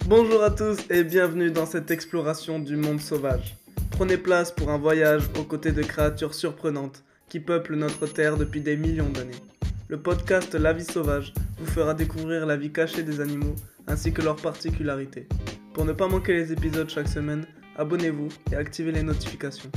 Bonjour à tous et bienvenue dans cette exploration du monde sauvage. Prenez place pour un voyage aux côtés de créatures surprenantes qui peuplent notre terre depuis des millions d'années. Le podcast La vie sauvage vous fera découvrir la vie cachée des animaux ainsi que leurs particularités. Pour ne pas manquer les épisodes chaque semaine, abonnez-vous et activez les notifications.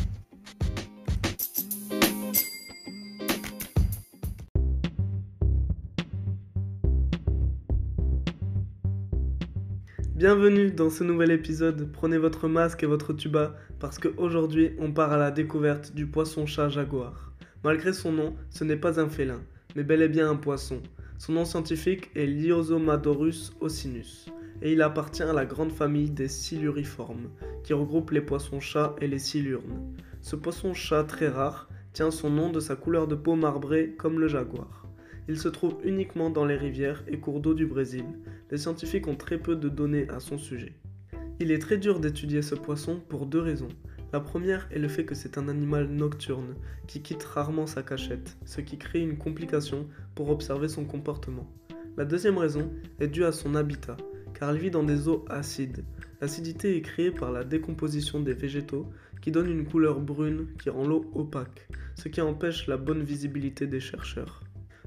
Bienvenue dans ce nouvel épisode, prenez votre masque et votre tuba parce qu'aujourd'hui on part à la découverte du poisson-chat jaguar. Malgré son nom, ce n'est pas un félin, mais bel et bien un poisson. Son nom scientifique est Liosomadorus ocinus et il appartient à la grande famille des siluriformes qui regroupe les poissons-chats et les silurnes. Ce poisson-chat très rare tient son nom de sa couleur de peau marbrée comme le jaguar. Il se trouve uniquement dans les rivières et cours d'eau du Brésil. Les scientifiques ont très peu de données à son sujet. Il est très dur d'étudier ce poisson pour deux raisons. La première est le fait que c'est un animal nocturne qui quitte rarement sa cachette, ce qui crée une complication pour observer son comportement. La deuxième raison est due à son habitat, car il vit dans des eaux acides. L'acidité est créée par la décomposition des végétaux qui donne une couleur brune qui rend l'eau opaque, ce qui empêche la bonne visibilité des chercheurs.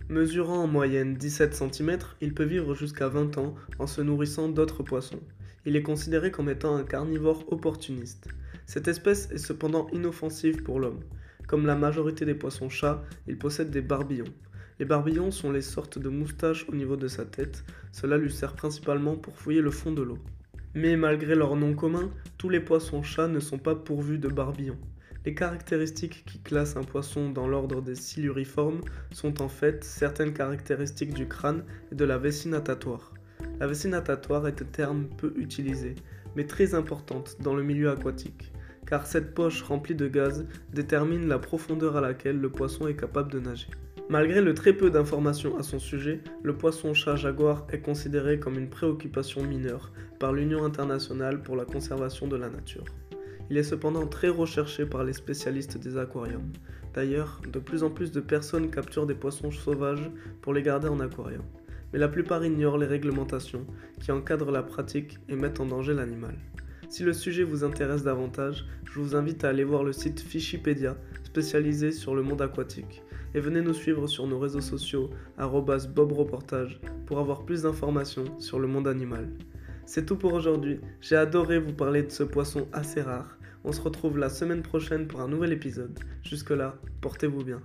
Mesurant en moyenne 17 cm, il peut vivre jusqu'à 20 ans en se nourrissant d'autres poissons. Il est considéré comme étant un carnivore opportuniste. Cette espèce est cependant inoffensive pour l'homme. Comme la majorité des poissons-chats, il possède des barbillons. Les barbillons sont les sortes de moustaches au niveau de sa tête. Cela lui sert principalement pour fouiller le fond de l'eau. Mais malgré leur nom commun, tous les poissons-chats ne sont pas pourvus de barbillons. Les caractéristiques qui classent un poisson dans l'ordre des siluriformes sont en fait certaines caractéristiques du crâne et de la vessie natatoire. La vessie natatoire est un terme peu utilisé, mais très importante dans le milieu aquatique, car cette poche remplie de gaz détermine la profondeur à laquelle le poisson est capable de nager. Malgré le très peu d'informations à son sujet, le poisson-chat jaguar est considéré comme une préoccupation mineure par l'Union internationale pour la conservation de la nature. Il est cependant très recherché par les spécialistes des aquariums. D'ailleurs, de plus en plus de personnes capturent des poissons sauvages pour les garder en aquarium. Mais la plupart ignorent les réglementations qui encadrent la pratique et mettent en danger l'animal. Si le sujet vous intéresse davantage, je vous invite à aller voir le site Fishipedia, spécialisé sur le monde aquatique. Et venez nous suivre sur nos réseaux sociaux @bobreportage pour avoir plus d'informations sur le monde animal. C'est tout pour aujourd'hui, j'ai adoré vous parler de ce poisson assez rare. On se retrouve la semaine prochaine pour un nouvel épisode. Jusque là, portez-vous bien.